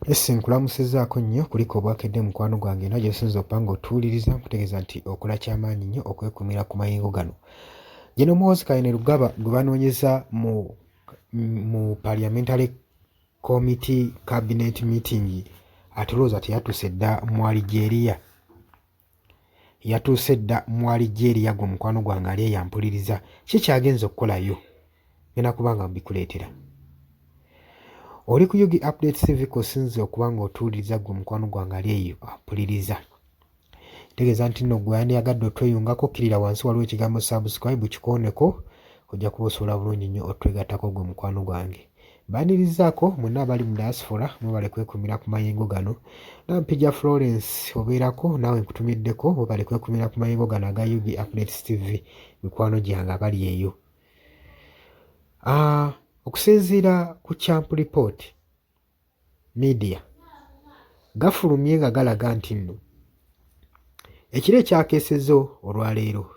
Ese nkulamusizaako nnyo kuliko obwakedde mukwano gwange era gy'osinza okuba ng'otuwuliriza nkutegeeza nti okola ky'amaanyi nnyo okwekumira ku mayengo gano. Gino Muhoozi Kainerugaba gwe banoonyeza mu Parliamentary Committee Cabinet meeting ate olowooza teyatuuse dda mu Algeria. Yatuuse dda mu Algeria gwe mukwano gwange ali eyampuliriza. Ki ky'agenza okukolayo? Ngenda kuba nga mbikuleetera. Oli ku Yugi Update TV k'osinze okuba ng'otuwuliriza gwe mukwano gwange ali eyo ampuliriza. Tegeeza nti nno gwe yandiyagadde otweyungako kkirira wansi waliwo ekigambo subscribe kikooneko ojja kuba osobola bulungi nnyo otwegattako gwe mukwano gwange. Baanirizaako mwenna abali mu diaspora mwebale kwekumira ku mayengo gano. Nampija Florence obeerako naawe nkutumiddeko mwebale kwekumira ku mayengo gano aga Yugi Update TV mikwano gyange abali eyo. Okusinziira ku Champ Report Media gafulumye nga galaga nti nno ekiro ekyakeesezzo olwaleero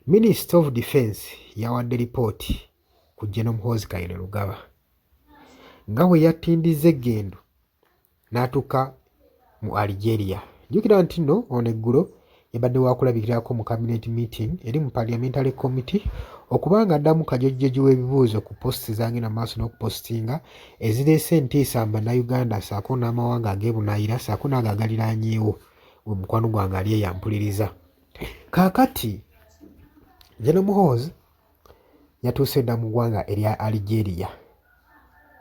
Minister of Defence yawadde lipooti ku General Muhoozi Kainerugaba nga bwe yattindiza eggendo n'atuuka mu Algeria. Jjukira nti nno ono eggulo yabadde waakulabikirako mu cabinet meeting eri mu Parliamentary Committee okubanga addamu kajojjoji w'ebibuuzo ku posti z'agenda maaso n'okupositinga ezireese entiisa mu bannayuganda ssaako n'amawanga ag'ebunaayira ssaako n'ago agaliraanyeewo gwe mukwano gwange ali eyampuliriza. Kaakati General Muhoozi yatuuse dda mu ggwanga erya Algeria.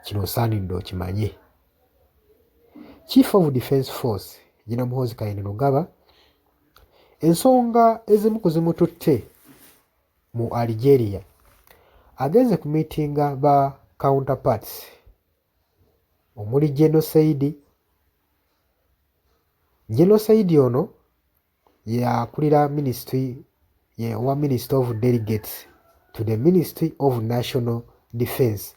Kino osaanidde okimanye. Chief of Defence Force General Muhoozi Kainerugaba ensonga ezimu ku zimututte mu Algeria agenze ku miitinga ba counterparts omuli Genocide. Genocide ono yakulira ministry wa Minister of Delegates to the Ministry of National Defence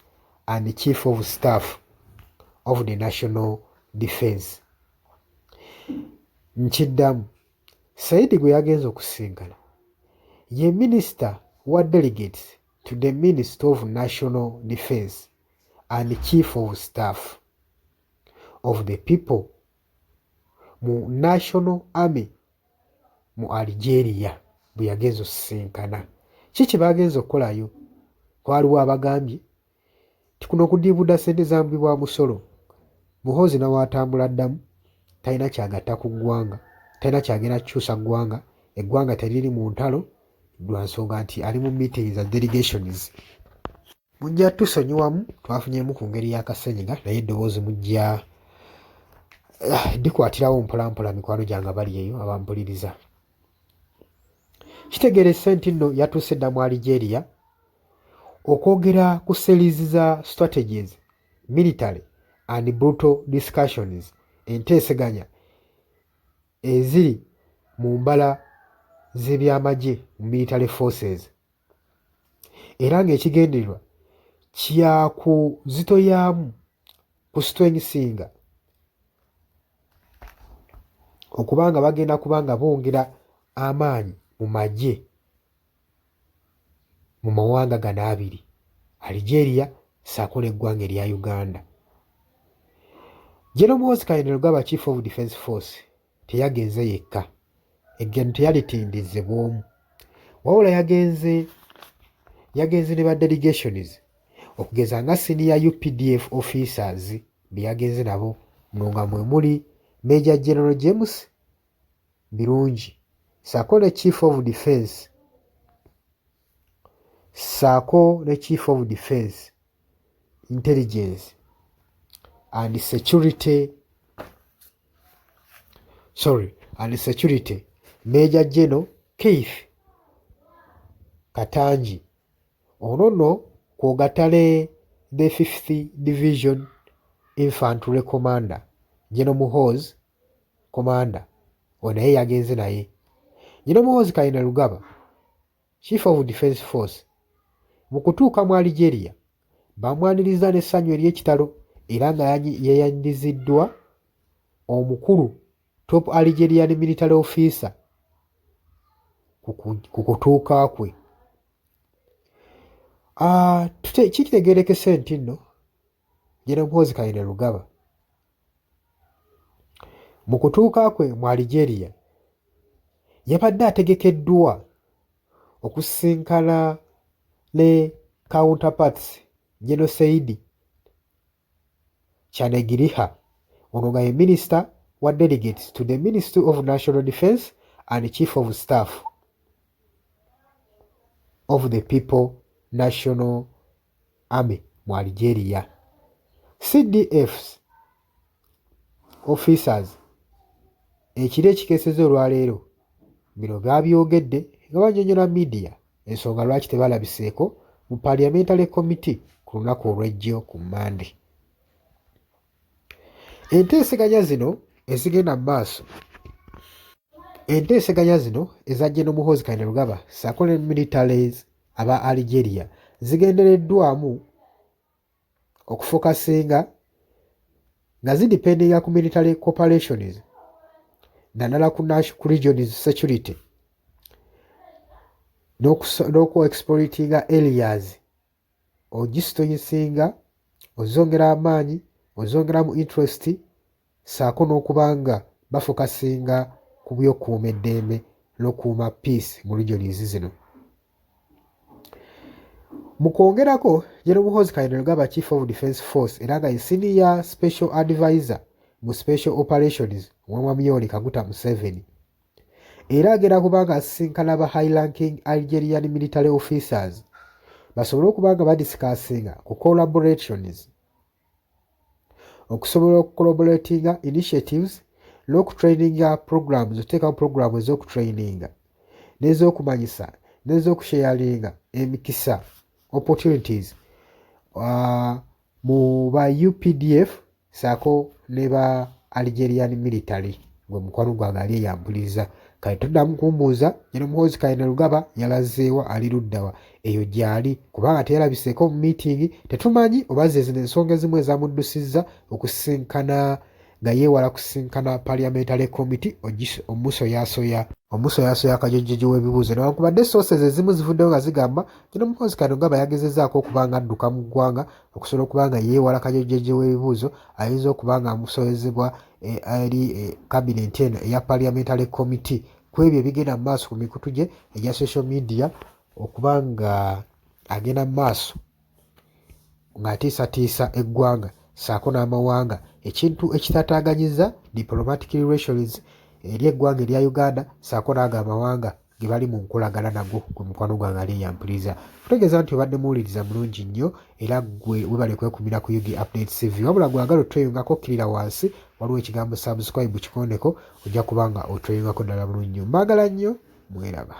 and the Chief of Staff of the National Defence. Nkiddamu Saidi gwe yagenza okusisinkana ye Minister wa Delegates to the Minister of National Defence and the Chief of Staff of the People mu National Army mu Algeria bwe yagenza okusisinkana. Ki kye bagenza okukolayo? Kwaliwo abagambye ti kuno okudiibuda ssente zambibwa musolo. Muhoozi nawaatambula ddamu talina kyagatta ku ggwanga, talina kyagenda kukyusa ggwanga, eggwanga teriri mu ntalo lwa nsonga nti ali mu meeting za delegations. Mujja tusonyiwamu twafunyemu ku ngeri y'akasenyiga naye eddoboozi mujja dikwatirawo mpolampola mikwano gyange bali eyo abampuliriza. Kitegerese nti nno yatuuse dda mu Algeria okwogera ku series za strategies, military and brutal discussions, enteeseganya eziri mu mbala z'ebyamagye mu military forces, era ng'ekigendererwa kya kuzitoyaamu ku strengthinga okubanga bagenda kubanga bongera amaanyi mu magye mu mawanga gano abiri, Algeria ssaako n'eggwanga erya Uganda. General Muhoozi Kainerugaba Chief of Defence Force teyagenze yekka, eggendo teyalitindize bw'omu, wabula yagenze ne ba delegations okugeza nga senior UPDF officers be yagenze nabo muno nga mwe muli Major General James Birungi ssaako ne Chief of Defence ssaako ne Chief of Defence Intelligence and Security Major General Keith Katangi. Ono nno kwogatale the 5th Division Infantry Commander General Muhoozi Commander ono naye yagenze naye. General Muhoozi Kainerugaba Chief of Defence Force mu kutuuka mu Algeria bamwaniriza n'essanyu ery'ekitalo era nga yeeyaniriziddwa omukulu top Algerian military officer ku kutuuka kwe. Kitegeerekese nti nno General Muhoozi Kainerugaba Mu kutuuka kwe mu Algeria yabadde ategekeddwa okusisinkana ne counterparts General Said Chanegiriha, ono nga ye Minister wa Delegates to the Ministry of National Defence and Chief of Staff of the People National Army mu Algeria. CDF's officers ekiro ekikeeseza olwaleero bino baabyogedde nga bannyonnyola media ensonga lwaki tebalabiseeko mu Parliamentary Committee ku lunaku olw'ejjo ku Monday. Enteeseganya zino ezigenda mu maaso, enteeseganya zino eza General Muhoozi Kainerugaba ssaako ne militaries aba Algeria zigendereddwamu okufokasinga nga zidipendinga ku military corporations naddala ku regions security n'oku-exploitinga areas ogisitoyisinga, ozongera amaanyi, ozongeramu interest ssaako n'okuba nga bafokasinga ku by'okukuuma eddembe n'okukuuma peace mu regions zino. Mu kwongerako, General Muhoozi Kainerugaba Chief of Defence Force era nga ye Senior Special Advisor mu Special Operations wa Mwami Yoweri Kaguta Museveni era agenda kuba nga asisinkana ba high ranking Algerian military officers basobole okuba nga badisikasinga ku collaborations, okusobola okucollaboratinga initiatives n'okutraininga programs, okuteekawo programu ez'okutraininga n'ez'okumanyisa n'ez'okusharinga emikisa opportunities mu ba UPDF ssaako ne ba Algerian military. Gwe mukwano gwange ali eyambuliza kale tuddamu kumbuuza General Muhoozi Kainerugaba yalazeewa ali luddawa eyo gy'ali kubanga teyalabiseeko mu meeting. Tetumanyi oba zezino ensonga ezimu ezamuddusiza okusisinkana nga yeewala kusisinkana Parliamentary Committee omusoyasoya akajojjojo w'ebibuuzo newankubadde sources ezimu zivuddeyo nga zigamba General Muhoozi Kainerugaba yagezezzaako okuba nga adduka mu ggwanga okusobola okuba nga yeewala akajojjojo w'ebibuuzo ayinza okuba nga amusobezebwa eri cabinet eno eya Parliamentary Committee ku ebyo ebigenda mu maaso ku mikutu gye egya social media okuba nga agenda mu maaso ng'atiisatiisa eggwanga ssaako n'amawanga, ekintu ekitataganyiza diplomatic relations eri eggwanga erya Uganda ssaako n'ago amawanga ge bali mu nkolagana nago. Gwe mukwano gwange ali eyampuliriza kutegeeza nti obadde muwuliriza mulungi nnyo era gwe webale kwekumira ku UG Updates TV. Wabula gwagala otweyungako okkirira wansi waliwo ekigambo subscribe kikondeko ojja kuba nga otweyungako ddala bulungi nnyo. Mbaagala nnyo, mweraba.